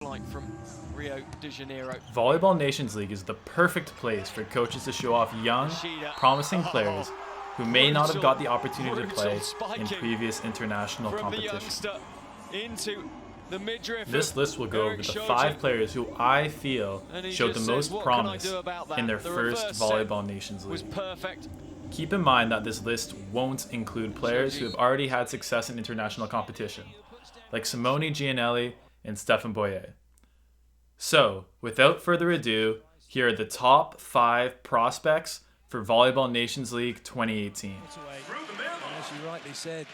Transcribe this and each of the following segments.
like from Rio de Janeiro. Volleyball Nations League is the perfect place for coaches to show off young, promising players who may not have got the opportunity to play in previous international competitions. This list will go over the 5 players who I feel showed the most promise in their first Volleyball Nations League. Keep in mind that this list won't include players who have already had success in international competition, like Simone Gianelli and Stefan Boyer. So, without further ado, here are the top 5 prospects for Volleyball Nations League 2018. As you rightly said,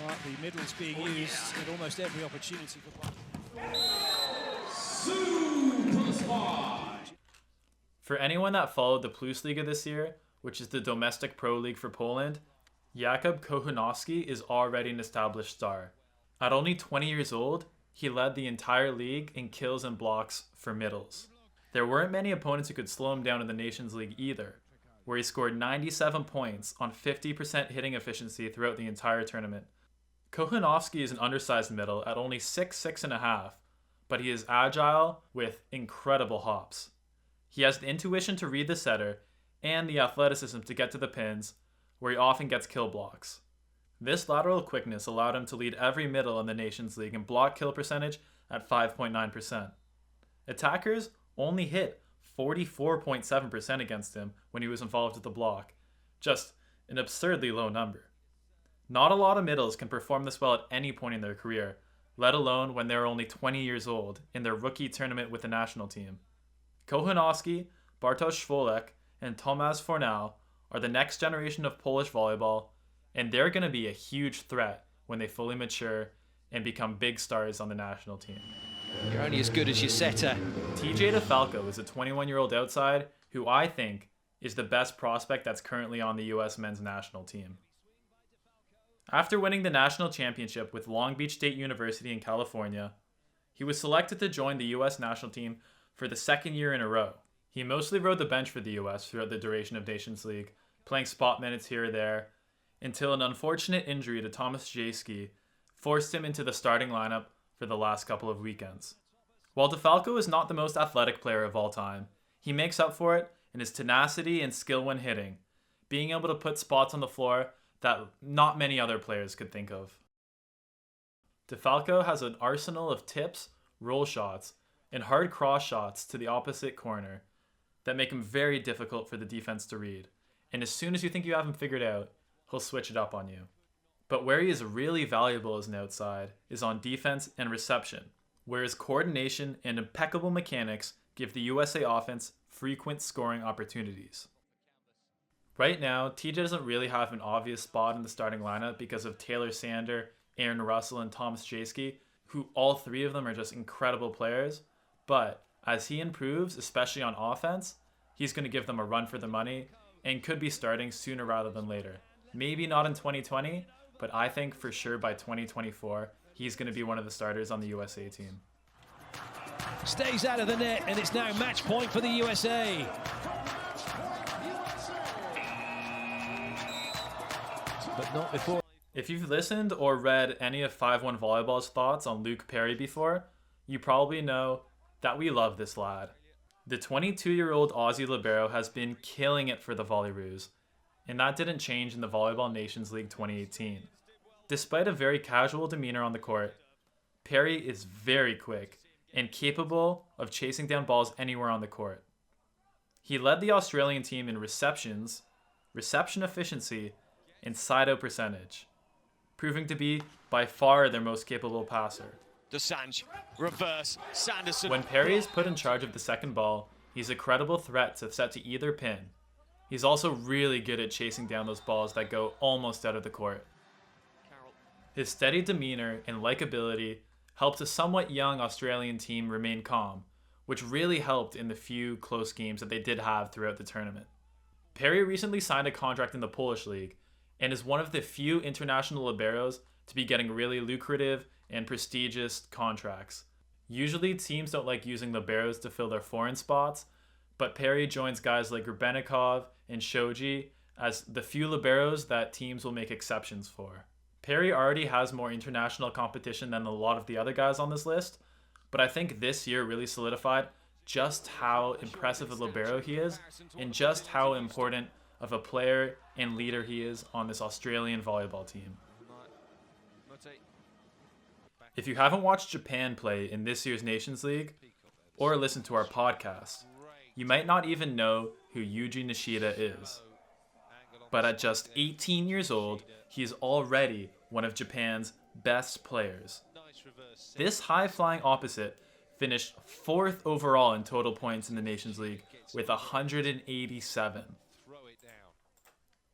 Mark, the middle's being used at almost every opportunity For anyone that followed the Plus Liga this year, which is the domestic pro league for Poland, Jakub Kochanowski is already an established star. At only 20 years old, he led the entire league in kills and blocks for middles. There weren't many opponents who could slow him down in the Nations League either, where he scored 97 points on 50% hitting efficiency throughout the entire tournament. Kochanowski is an undersized middle at only 6'6.5", but he is agile with incredible hops. He has the intuition to read the setter and the athleticism to get to the pins, where he often gets kill blocks. This lateral quickness allowed him to lead every middle in the Nations League in block kill percentage at 5.9%. Attackers only hit 44.7% against him when he was involved with the block, just an absurdly low number. Not a lot of middles can perform this well at any point in their career, let alone when they're only 20 years old in their rookie tournament with the national team. Kochanowski, Bartosz Szwolek, and Tomasz Fornal are the next generation of Polish volleyball, and they're going to be a huge threat when they fully mature and become big stars on the national team. You're only as good as your setter. DFalco is a 21-year-old outside who I think is the best prospect that's currently on the US men's national team. After winning the national championship with Long Beach State University in California, he was selected to join the US national team for the 2nd year in a row. He mostly rode the bench for the US throughout the duration of Nations League, playing spot minutes here or there, until an unfortunate injury to Tomasz Jajski forced him into the starting lineup for the last couple of weekends. While DeFalco is not the most athletic player of all time, he makes up for it in his tenacity and skill when hitting, being able to put spots on the floor that not many other players could think of. DeFalco has an arsenal of tips, roll shots, and hard cross shots to the opposite corner that make him very difficult for the defense to read, and as soon as you think you have him figured out, he'll switch it up on you. But where he is really valuable as an outside is on defense and reception, where his coordination and impeccable mechanics give the USA offense frequent scoring opportunities. Right now, TJ doesn't really have an obvious spot in the starting lineup because of Taylor Sander, Aaron Russell, and Tomasz Jajski, who all 3 of them are just incredible players, but as he improves, especially on offense, he's going to give them a run for the money and could be starting sooner rather than later. Maybe not in 2020, but I think for sure by 2024, he's going to be one of the starters on the USA team. stays out of the net, and it's now match point for the USA. But not before. If you've listened or read any of 5-1 Volleyball's thoughts on Luke Perry before, you probably know that we love this lad. The 22-year-old Aussie libero has been killing it for the Volleyroos, and that didn't change in the Volleyball Nations League 2018. Despite a very casual demeanor on the court, Perry is very quick and capable of chasing down balls anywhere on the court. He led the Australian team in receptions, reception efficiency, and side-out percentage, proving to be by far their most capable passer. Desange, reverse, Sanderson. When Perry is put in charge of the second ball, he's a credible threat to set to either pin. He's also really good at chasing down those balls that go almost out of the court. His steady demeanor and likability helped a somewhat young Australian team remain calm, which really helped in the few close games that they did have throughout the tournament. Perry recently signed a contract in the Polish league and is one of the few international liberos to be getting really lucrative and prestigious contracts. Usually teams don't like using liberos to fill their foreign spots, but Perry joins guys like Rubenikov and Shoji as the few liberos that teams will make exceptions for. Perry already has more international competition than a lot of the other guys on this list, but I think this year really solidified just how impressive a libero he is and just how important of a player and leader he is on this Australian volleyball team. If you haven't watched Japan play in this year's Nations League or listened to our podcast, you might not even know who Yuji NIshida is. But at just 18 years old, he is already one of Japan's best players. This high-flying opposite finished 4th overall in total points in the Nations League with 187.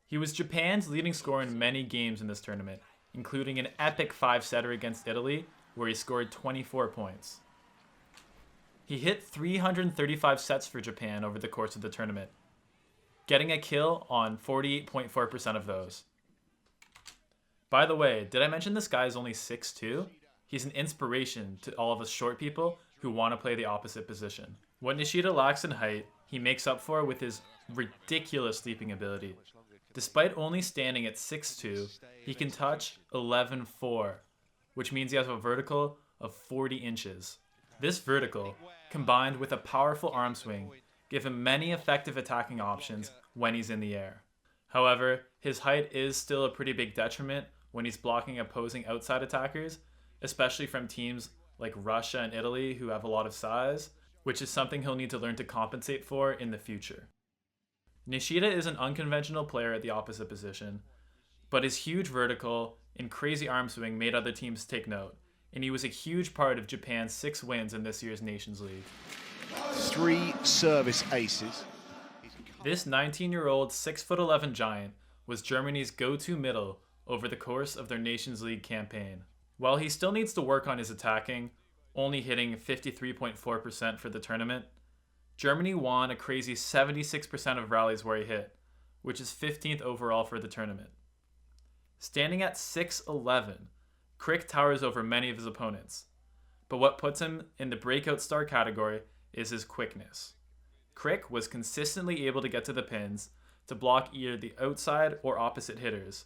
He was Japan's leading scorer in many games in this tournament, including an epic 5-setter against Italy, where he scored 24 points. He hit 335 sets for Japan over the course of the tournament, getting a kill on 48.4% of those. By the way, did I mention this guy is only 6'2"? He's an inspiration to all of us short people who want to play the opposite position. What Nishida lacks in height, he makes up for with his ridiculous leaping ability. Despite only standing at 6'2", he can touch 11'4", which means he has a vertical of 40 inches. This vertical, combined with a powerful arm swing, give him many effective attacking options when he's in the air. However, his height is still a pretty big detriment when he's blocking opposing outside attackers, especially from teams like Russia and Italy who have a lot of size, which is something he'll need to learn to compensate for in the future. Nishida is an unconventional player at the opposite position, but his huge vertical and crazy arm swing made other teams take note, and he was a huge part of Japan's 6 wins in this year's Nations League. 3 service aces. This 19-year-old 6'11" giant was Germany's go-to middle over the course of their Nations League campaign. While he still needs to work on his attacking, only hitting 53.4% for the tournament, Germany won a crazy 76% of rallies where he hit, which is 15th overall for the tournament. Standing at 6'11", Krick towers over many of his opponents, but what puts him in the breakout star category is his quickness. Krick was consistently able to get to the pins to block either the outside or opposite hitters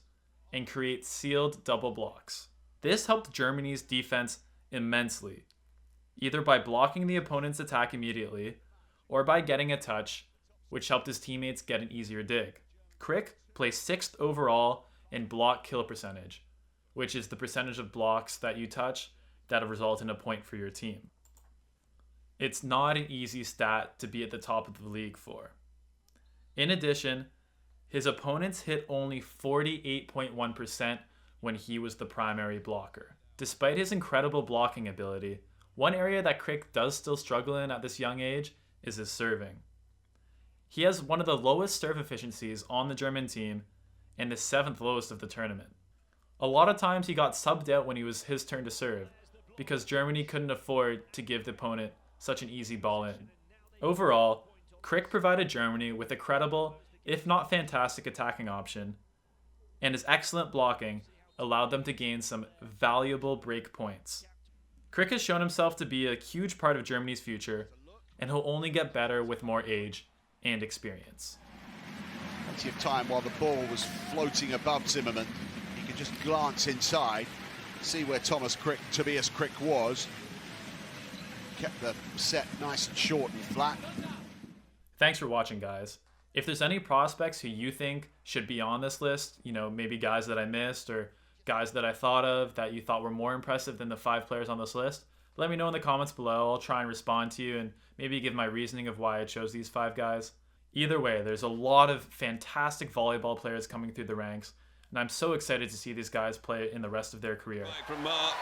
and create sealed double blocks. This helped Germany's defense immensely, either by blocking the opponent's attack immediately or by getting a touch, which helped his teammates get an easier dig. Krick placed 6th overall in block kill percentage, which is the percentage of blocks that you touch that result in a point for your team. It's not an easy stat to be at the top of the league for. In addition, his opponents hit only 48.1% when he was the primary blocker. Despite his incredible blocking ability, one area that Krick does still struggle in at this young age is his serving. He has one of the lowest serve efficiencies on the German team and the 7th lowest of the tournament. A lot of times he got subbed out when it was his turn to serve because Germany couldn't afford to give the opponent such an easy ball in. Overall, Krick provided Germany with a credible, if not fantastic, attacking option, and his excellent blocking allowed them to gain some valuable break points. Krick has shown himself to be a huge part of Germany's future, and he'll only get better with more age and experience. Plenty of time while the ball was floating above Zimmerman. He could just glance inside, see where Tobias Krick was. Kept the set nice and short and flat. Thanks for watching, guys. If there's any prospects who you think should be on this list, maybe guys that I missed or guys that I thought of that you thought were more impressive than the 5 players on this list, let me know in the comments below. I'll try and respond to you and maybe give my reasoning of why I chose these 5 guys. Either way, there's a lot of fantastic volleyball players coming through the ranks, and I'm so excited to see these guys play in the rest of their career. From Mark.